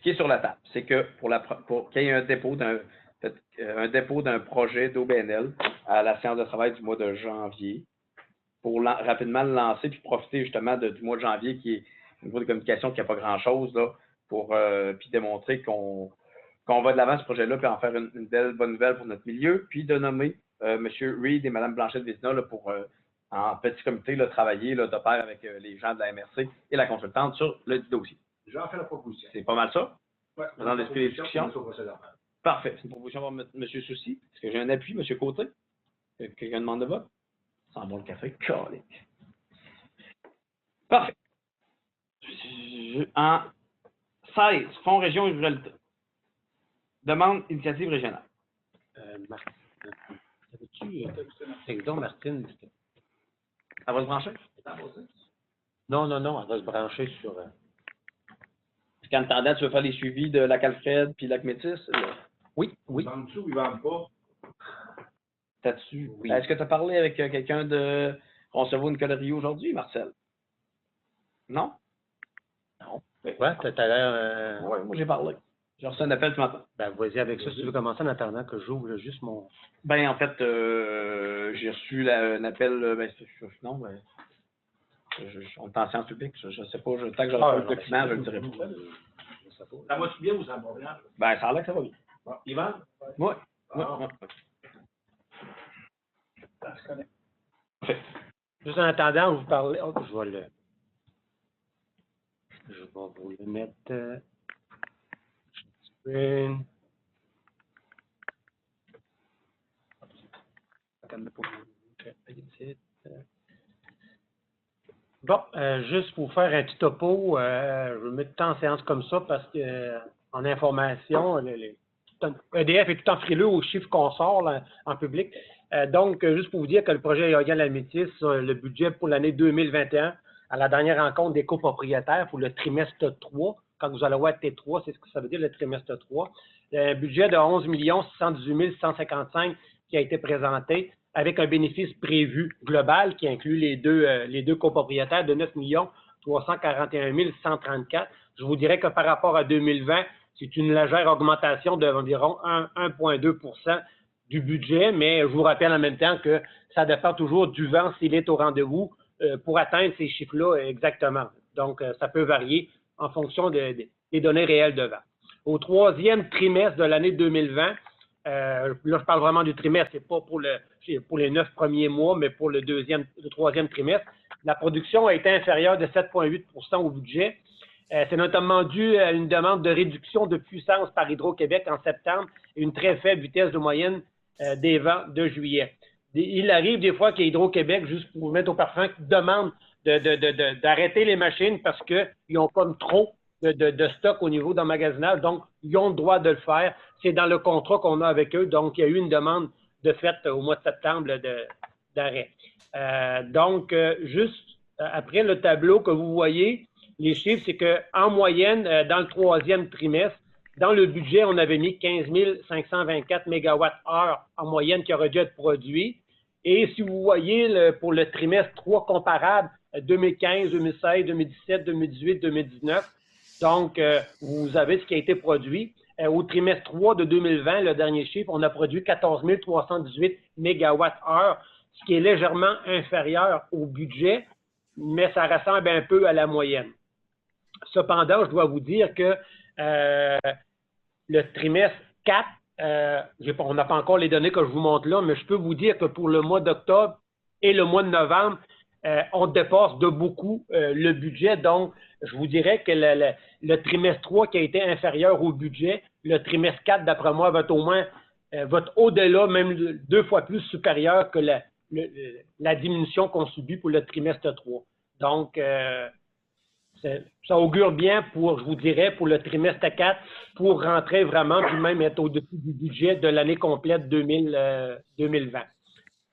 ce qui est sur la table, c'est que pour qu'il y ait un dépôt d'un projet d'OBNL à la séance de travail du mois de janvier, pour rapidement le lancer puis profiter justement du mois de janvier qui est au niveau de communication qui n'a pas grand-chose là, pour puis démontrer qu'on va de l'avant ce projet-là puis en faire une belle bonne nouvelle pour notre milieu, puis de nommer M. Reed et Mme Blanchette-Vézina pour en petit comité là, travailler là, de pair avec les gens de la MRC et la consultante sur le dossier. J'en fais la proposition. C'est pas mal ça? Oui. Dans l'esprit des discussions. Parfait. C'est une proposition par M. Soucy. Est-ce que j'ai un appui, M. Côté? Quelqu'un demande de vote? Sans bon le café. Calique. Parfait. En 16, Fonds Région et Ruralité. Demande initiative régionale. Martine. C'est donc Martine. Elle va se brancher? Non, elle va se brancher sur... Qu'en attendant, tu veux faire les suivis de Lac Alfred puis Lac Métis? Oui. Ils vendent-tu ou ils vendent pas? T'as-tu? Oui. Est-ce que tu as parlé avec quelqu'un de Roncevaux-Nicolas Rio aujourd'hui, Marcel? Non? Non. Ouais, t'as l'air... Oui, moi j'ai parlé. J'ai reçu un appel ce matin. Ben, vas-y avec ça si tu veux commencer en attendant que j'ouvre juste mon... Ben, en fait, j'ai reçu un appel, non, on est en sciences publiques, je sais pas, tant que j'aurai pas le document, je le dirai pas. Ça va-tu bien ou ça va bien? Ben, ça a l'air que ça va bien. Bon. Ils vendent? Oui. Juste en attendant, vous parlez... Oh, je vais vous le mettre... Screen. Bon, juste pour faire un petit topo, je vais mettre tout en séance comme ça parce que en information, EDF est tout en frileux aux chiffres qu'on sort là, en public. Donc, juste pour vous dire que le projet éolien La Métis, le budget pour l'année 2021, à la dernière rencontre des copropriétaires pour le trimestre 3, quand vous allez voir T3, c'est ce que ça veut dire le trimestre 3, un budget de 11 618 155 qui a été présenté avec un bénéfice prévu global qui inclut les deux copropriétaires de 9 341 134. Je vous dirais que par rapport à 2020, c'est une légère augmentation d'environ 1,2 % du budget, mais je vous rappelle en même temps que ça dépend toujours du vent s'il est au rendez-vous pour atteindre ces chiffres-là exactement. Donc, ça peut varier en fonction des données réelles de vent. Au troisième trimestre de l'année 2020, là, je parle vraiment du trimestre, c'est pas pour les 9 premiers mois, mais pour le troisième trimestre, la production a été inférieure de 7,8 % au budget. C'est notamment dû à une demande de réduction de puissance par Hydro-Québec en septembre et une très faible vitesse de moyenne des vents de juillet. Il arrive des fois qu'Hydro-Québec, juste pour vous mettre au parfum, demande d'arrêter les machines parce qu'ils n'ont pas trop de stock au niveau d'emmagasinage, donc ils ont le droit de le faire. C'est dans le contrat qu'on a avec eux, donc il y a eu une demande de fait au mois de septembre d'arrêt. Donc, juste après le tableau que vous voyez, les chiffres, c'est qu'en moyenne, dans le troisième trimestre, dans le budget, on avait mis 15 524 MWh en moyenne qui auraient dû être produits. Et si vous voyez pour le trimestre 3 comparable, 2015, 2016, 2017, 2018, 2019, donc vous avez ce qui a été produit. Au trimestre 3 de 2020, le dernier chiffre, on a produit 14 318 MWh, ce qui est légèrement inférieur au budget, mais ça ressemble un peu à la moyenne. Cependant, je dois vous dire que le trimestre 4, on n'a pas encore les données que je vous montre là, mais je peux vous dire que pour le mois d'octobre et le mois de novembre, on dépasse de beaucoup le budget. Donc, je vous dirais que le trimestre 3 qui a été inférieur au budget, le trimestre 4, d'après moi, va être au moins au-delà, même 2 fois plus supérieur que la diminution qu'on subit pour le trimestre 3. Donc, ça augure bien je vous dirais, pour le trimestre 4, pour rentrer vraiment, puis même être au-dessus du budget de l'année complète 2020.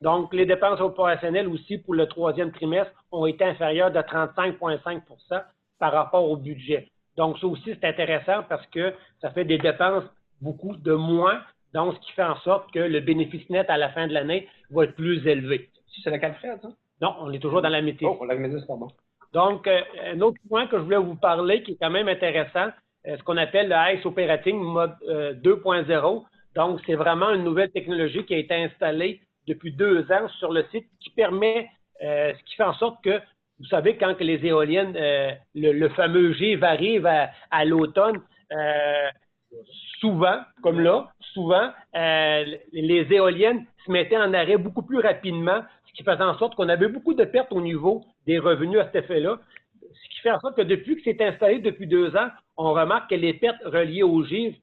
Donc, les dépenses opérationnelles aussi pour le troisième trimestre ont été inférieures de 35,5 % par rapport au budget. Donc, ça aussi, c'est intéressant parce que ça fait des dépenses beaucoup de moins, donc ce qui fait en sorte que le bénéfice net à la fin de l'année va être plus élevé. Si c'est la Calfred, ça? Non, on est toujours dans la météo. Oh, la météo, c'est pas bon. Donc, un autre point que je voulais vous parler qui est quand même intéressant, ce qu'on appelle le Ice Operating Mode 2.0. Donc, c'est vraiment une nouvelle technologie qui a été installée depuis 2 ans sur le site qui permet, ce qui fait en sorte que, vous savez, quand que les éoliennes, le fameux givre arrive à l'automne, souvent, comme là, souvent, les éoliennes se mettaient en arrêt beaucoup plus rapidement, ce qui faisait en sorte qu'on avait beaucoup de pertes au niveau des revenus à cet effet-là. Ce qui fait en sorte que depuis que c'est installé depuis 2 ans, on remarque que les pertes reliées au givre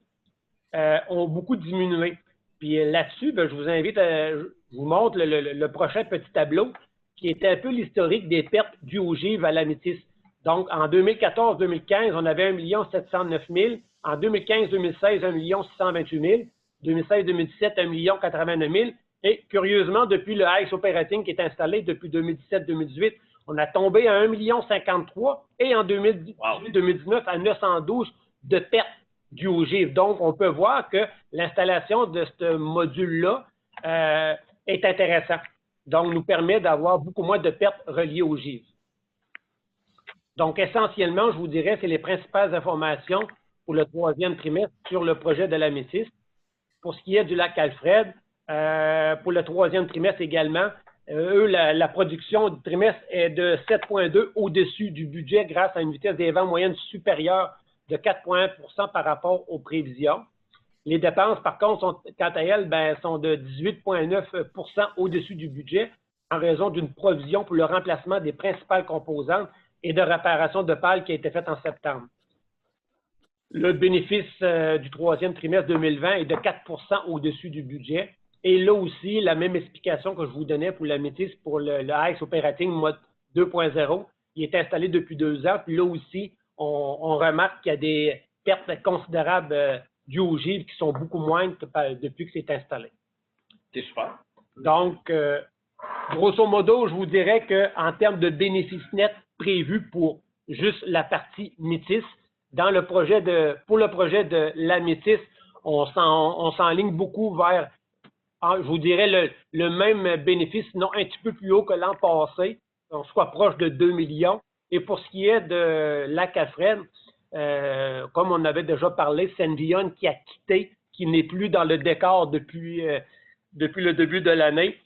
ont beaucoup diminué. Puis là-dessus, ben, je vous invite je vous montre le prochain petit tableau qui était un peu l'historique des pertes dues au givre à la métisse. Donc, en 2014-2015, on avait 1 709 000. En 2015-2016, 1 628 000. 2016-2017, 1 089 000. Et curieusement, depuis le Ice Operating qui est installé depuis 2017-2018, on a tombé à 1 53 000 et en 2018-2019 à 912 de pertes dues au givre. Donc, on peut voir que l'installation de ce module-là est intéressant. Donc, nous permet d'avoir beaucoup moins de pertes reliées au givre. Donc, essentiellement, je vous dirais, c'est les principales informations pour le 3e trimestre sur le projet de la métisse. Pour ce qui est du lac Alfred, pour le 3e trimestre également, la production du trimestre est de 7,2 au-dessus du budget grâce à une vitesse des vents moyenne supérieure de 4,1 par rapport aux prévisions. Les dépenses, par contre, quant à elles, sont de 18,9 au-dessus du budget en raison d'une provision pour le remplacement des principales composantes et de réparation de pales qui a été faite en septembre. Le bénéfice du 3e trimestre 2020 est de 4 au-dessus du budget. Et là aussi, la même explication que je vous donnais pour la métisse pour le Ice Operating Mode 2.0, il est installé depuis 2 ans. Puis là aussi, on remarque qu'il y a des pertes considérables dues au givre qui sont beaucoup moindres depuis que c'est installé. C'est super. Donc, grosso modo, je vous dirais qu'en termes de bénéfices nets prévus pour juste la partie métisse, pour le projet de la métisse, on s'enligne beaucoup vers, je vous dirais, le même bénéfice, sinon un petit peu plus haut que l'an passé. On soit proche de 2 millions. Et pour ce qui est de lac Alfred, comme on avait déjà parlé, Senvion qui a quitté, qui n'est plus dans le décor depuis le début de l'année.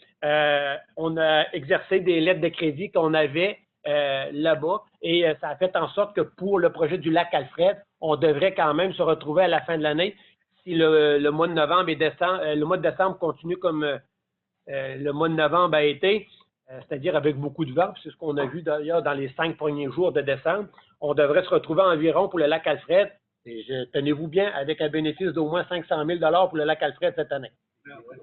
On a exercé des lettres de crédit qu'on avait là-bas et ça a fait en sorte que pour le projet du lac Alfred, on devrait quand même se retrouver à la fin de l'année si le mois de novembre et décembre, le mois de décembre continue comme le mois de novembre a été, c'est-à-dire avec beaucoup de vent, c'est ce qu'on a vu d'ailleurs dans les 5 premiers jours de décembre. On devrait se retrouver environ pour le lac Alfred, et tenez-vous bien, avec un bénéfice d'au moins 500 000 $ pour le lac Alfred cette année.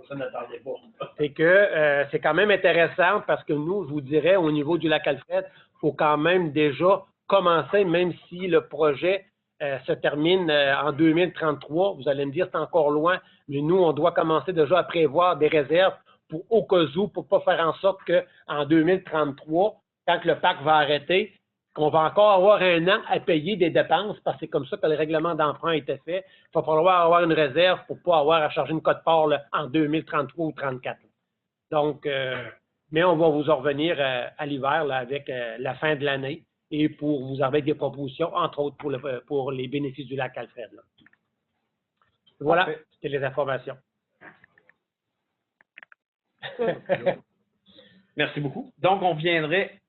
Ça n'attendait pas. C'est que c'est quand même intéressant parce que nous, je vous dirais, au niveau du lac Alfred, il faut quand même déjà commencer, même si le projet se termine en 2033. Vous allez me dire, c'est encore loin, mais nous, on doit commencer déjà à prévoir des réserves pour au cas où, pour ne pas faire en sorte qu'en 2033, quand le parc va arrêter, qu'on va encore avoir 1 an à payer des dépenses, parce que c'est comme ça que le règlement d'emprunt a été fait. Il va falloir avoir une réserve pour ne pas avoir à charger une cote-part en 2033 ou 2034. Donc, mais on va vous en revenir à l'hiver avec la fin de l'année et pour vous avec des propositions, entre autres pour les bénéfices du lac Alfred. Là. Voilà, c'était les informations. Merci beaucoup. Donc, on viendrait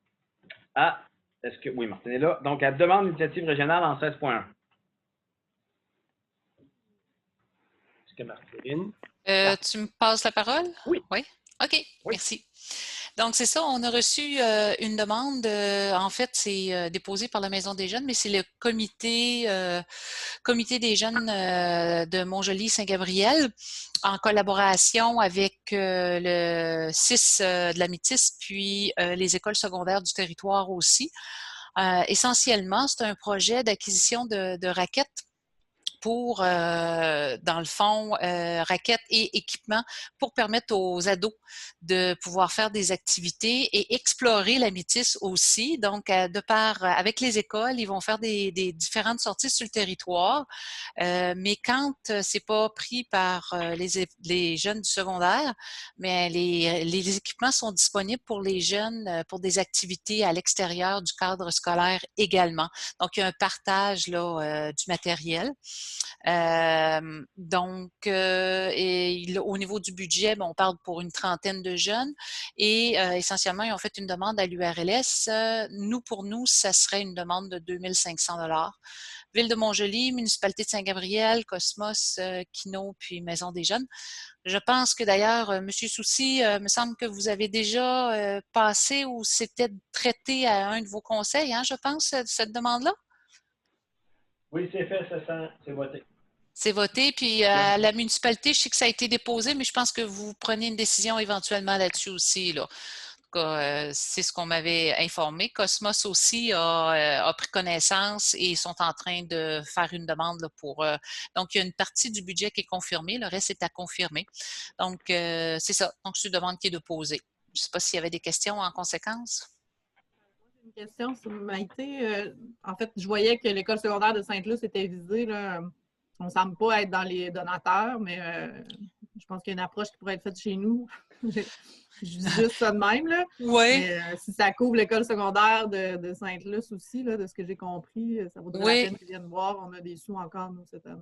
à... Oui, Martin est là. Donc, à demande d'initiative régionale en 16.1. Est-ce que Marceline? Tu me passes la parole? Oui. Oui? OK, oui. Merci. Donc, c'est ça, on a reçu une demande, en fait, c'est déposé par la Maison des jeunes, mais c'est le comité des jeunes de Montjoly-Saint-Gabriel, en collaboration avec le CIS de la Métisse, puis les écoles secondaires du territoire aussi. Essentiellement, c'est un projet d'acquisition de raquettes pour, dans le fond, raquettes et équipements pour permettre aux ados de pouvoir faire des activités et explorer la métisse aussi. Donc, avec les écoles, ils vont faire des différentes sorties sur le territoire. Mais quand c'est pas pris par les jeunes du secondaire, mais les équipements sont disponibles pour les jeunes pour des activités à l'extérieur du cadre scolaire également. Donc, il y a un partage là, du matériel. Au niveau du budget, on parle pour une trentaine de jeunes et essentiellement, ils ont fait une demande à l'URLS. Pour nous, ça serait une demande de 2 500 $. Ville de Montjoly, municipalité de Saint-Gabriel, Cosmos, Kino, puis Maison des Jeunes. Je pense que d'ailleurs, M. Soucy, me semble que vous avez déjà passé ou c'était traité à un de vos conseils, hein, je pense, cette demande-là? Oui, c'est fait, c'est voté. C'est voté, puis à la municipalité, je sais que ça a été déposé, mais je pense que vous prenez une décision éventuellement là-dessus aussi, là. C'est ce qu'on m'avait informé. Cosmos aussi a pris connaissance et sont en train de faire une demande là, donc, il y a une partie du budget qui est confirmée, le reste est à confirmer. Donc, c'est ça. Donc, c'est une demande qui est déposée. Je ne sais pas s'il y avait des questions en conséquence. Une question sur Maïté. En fait, je voyais que l'école secondaire de Sainte-Luce était visée. Là. On ne semble pas être dans les donateurs, mais je pense qu'il y a une approche qui pourrait être faite chez nous. Je dis juste ça de même. Là. Oui. Mais si ça couvre l'école secondaire de Sainte-Luce aussi, là, de ce que j'ai compris, ça vaudrait la peine qu'ils viennent voir. On a des sous encore, nous, cette année.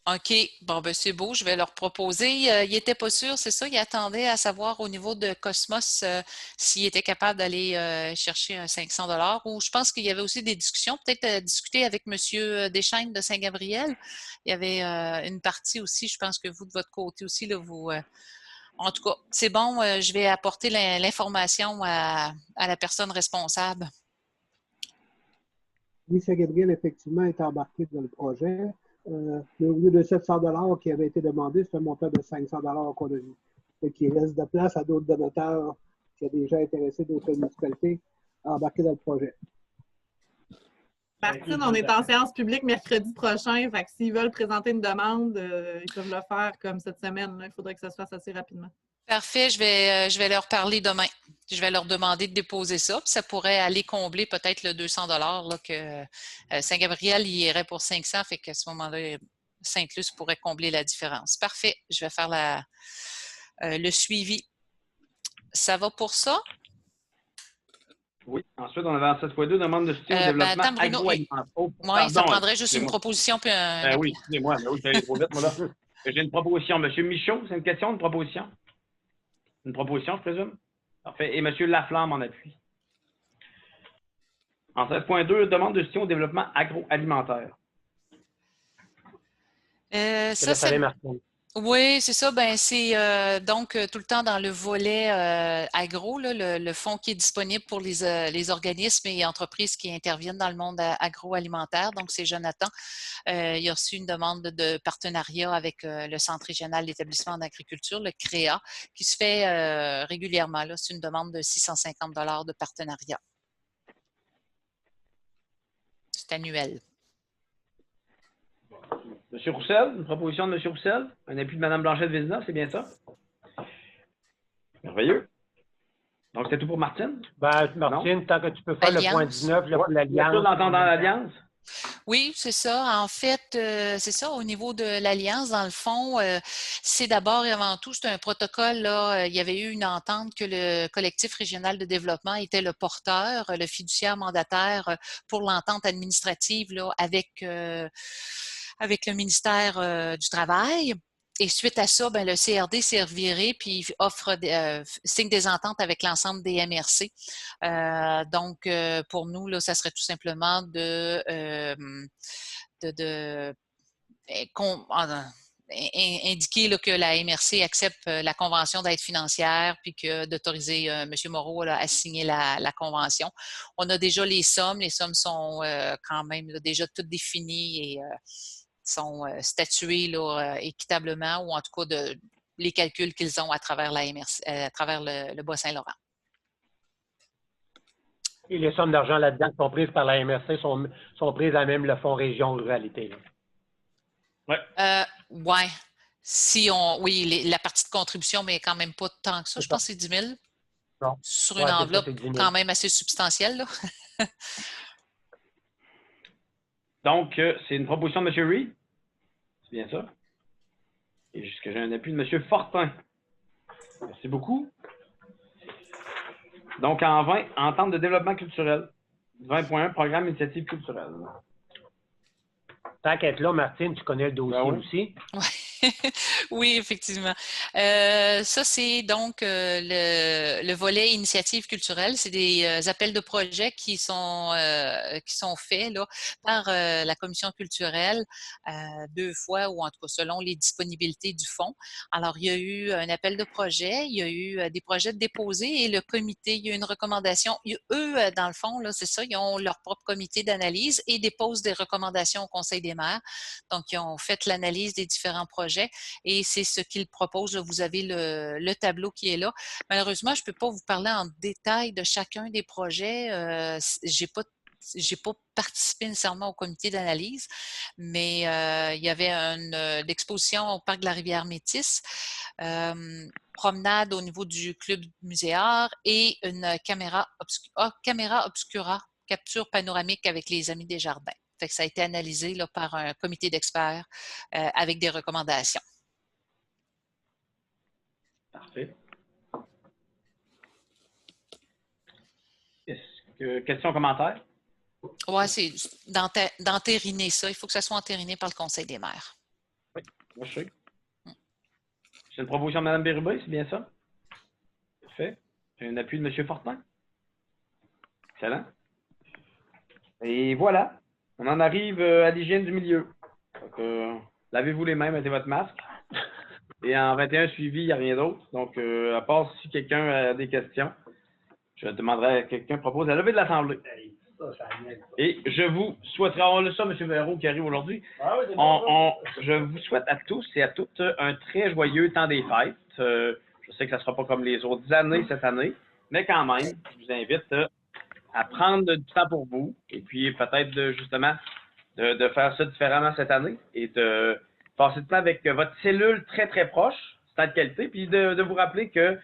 OK. Bon, ben c'est beau. Je vais leur proposer. Il n'était pas sûr, c'est ça. Il attendait à savoir au niveau de Cosmos s'il était capable d'aller chercher un 500 $ ou je pense qu'il y avait aussi des discussions. Peut-être discuter avec M. Deschaines de Saint-Gabriel. Il y avait une partie aussi. Je pense que vous, de votre côté aussi, là, vous... en tout cas, c'est bon. Je vais apporter l'information à la personne responsable. Oui, Saint-Gabriel, effectivement, est embarqué dans le projet. Au lieu de 700 $ qui avait été demandé, c'est un montant de 500 $ qu'on a vu. Et qui reste de place à d'autres donateurs qui ont déjà intéressé d'autres municipalités à embarquer dans le projet. Martine, on est en séance publique mercredi prochain. Fait que s'ils veulent présenter une demande, ils peuvent le faire comme cette semaine. Là. Il faudrait que ça se fasse assez rapidement. Parfait, je vais leur parler demain. Je vais leur demander de déposer ça. Puis ça pourrait aller combler peut-être le 200 $ là, que Saint-Gabriel y irait pour 500, fait qu'à ce moment-là, Sainte-Luce pourrait combler la différence. Parfait, je vais faire le suivi. Ça va pour ça? Oui. Ensuite, on avait en 7.2, demande de soutien au développement agroalimentaire. Oui, ça prendrait juste une proposition. Puis oui, excusez-moi, mais oui, j'allais trop vite, moi là. J'ai une proposition. Monsieur Michaud, c'est une question, une proposition? Une proposition, je présume? Parfait. Et M. Laflamme en appuie. En 7.2, demande de soutien au développement agroalimentaire. Oui, c'est ça. Ben, c'est donc tout le temps dans le volet agro, là, le fonds qui est disponible pour les organismes et entreprises qui interviennent dans le monde agroalimentaire. Donc, c'est Jonathan. Il a reçu une demande de partenariat avec le Centre régional d'établissement en agriculture, le CREA, qui se fait régulièrement. C'est une demande de 650 $ de partenariat. C'est annuel. M. Roussel, une proposition de M. Roussel, un appui de Mme Blanchette-Vézina, c'est bien ça? Merveilleux. Donc, c'est tout pour Martine? Ben, Martine, tant que tu peux faire le point 19, là, pour l'Alliance. L'entendre dans l'Alliance? Oui, c'est ça. En fait, c'est ça. Au niveau de l'Alliance, dans le fond, c'est d'abord et avant tout, c'est un protocole. Là, il y avait eu une entente que le collectif régional de développement était le porteur, le fiduciaire mandataire pour l'entente administrative là, avec le ministère du Travail. Et suite à ça, ben, le CRD s'est reviré puis signe des ententes avec l'ensemble des MRC. Donc, pour nous, là, ça serait tout simplement indiquer là, que la MRC accepte la convention d'aide financière puis que d'autoriser M. Moreau là, à signer la convention. On a déjà les sommes sont quand même là, déjà toutes définies et sont statués là, équitablement ou en tout cas les calculs qu'ils ont à travers la MRC, à travers le Bas-Saint-Laurent. Et les sommes d'argent là-dedans qui sont prises par la MRC sont prises à même le Fonds Région Ruralité. Là. Ouais. Si on, oui, la partie de contribution, mais quand même pas tant que ça. Je pense que c'est 10 000 Non. sur Ouais, une c'est ça, enveloppe c'est 10 000. quand même assez substantielle. Là. Donc, c'est une proposition de M. Reed. C'est bien ça. Et jusque j'ai un appui de M. Fortin. Merci beaucoup. Donc, en 20, entente de développement culturel. 20.1, programme initiative culturelle. Tant qu'être là, Martine, tu connais le dossier Ben oui. aussi. Ouais. Oui, effectivement. Ça, c'est donc le volet initiative culturelle. C'est des appels de projets qui sont faits là, par la commission culturelle 2 fois, ou en tout cas selon les disponibilités du fonds. Alors, il y a eu un appel de projet, il y a eu des projets déposés et le comité, il y a eu une recommandation. Eux, dans le fond, là, c'est ça, ils ont leur propre comité d'analyse et déposent des recommandations au Conseil des maires. Donc, ils ont fait l'analyse des différents projets et c'est ce qu'ils proposent. Là, vous avez le tableau qui est là. Malheureusement, je ne peux pas vous parler en détail de chacun des projets. J'ai pas participé nécessairement au comité d'analyse, mais il y avait l'exposition au parc de la Rivière-Métis, promenade au niveau du club muséaire et une caméra obscura, capture panoramique avec les Amis des Jardins. Fait que ça a été analysé là, par un comité d'experts avec des recommandations. Parfait. Questions, commentaires? Oui, c'est d'entériner ça. Il faut que ça soit entériné par le Conseil des maires. Oui, moi je sais. C'est une proposition de Mme Bérubé, c'est bien ça? Parfait. J'ai un appui de M. Fortin. Excellent. Et voilà. On en arrive à l'hygiène du milieu. Donc, lavez-vous les mains, mettez votre masque. Et en 21 suivi, il n'y a rien d'autre. Donc, à part si quelqu'un a des questions, je demanderai à quelqu'un propose la levée de l'Assemblée. Et je vous souhaiterais, on a ça, M. Véraud, qui arrive aujourd'hui. Je vous souhaite à tous et à toutes un très joyeux temps des fêtes. Je sais que ça ne sera pas comme les autres années cette année, mais quand même, je vous invite à prendre du temps pour vous et puis peut-être justement de faire ça différemment cette année et de passer du temps avec votre cellule très, très proche, c'est de qualité, puis de vous rappeler que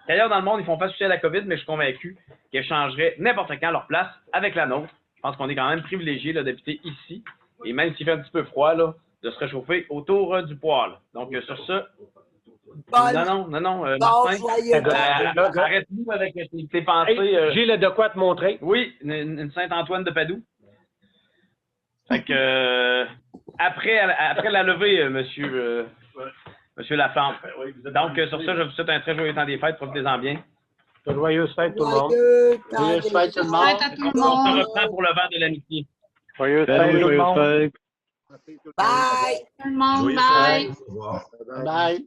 ailleurs dans le monde, ils font face aussi à la COVID, mais je suis convaincu qu'ils changeraient n'importe quand leur place avec la nôtre. Je pense qu'on est quand même privilégiés d'habiter ici, et même s'il fait un petit peu froid, là, de se réchauffer autour du poêle. Donc, sur ça, non, Martin, arrête-nous avec tes pensées. Hey, j'ai le de quoi te montrer. Oui, une Saint-Antoine de Padoue. Fait que, après la levée, monsieur Laflamme. Donc, sur ça, je vous souhaite un très joyeux temps des fêtes. Profitez-en bien. Joyeuse fête, tout le monde. Joyeuse fête, tout le monde. On se reprend pour le vent de l'amitié. Joyeuse fête, tout le monde. Bye. Tout le monde, bye. Bye.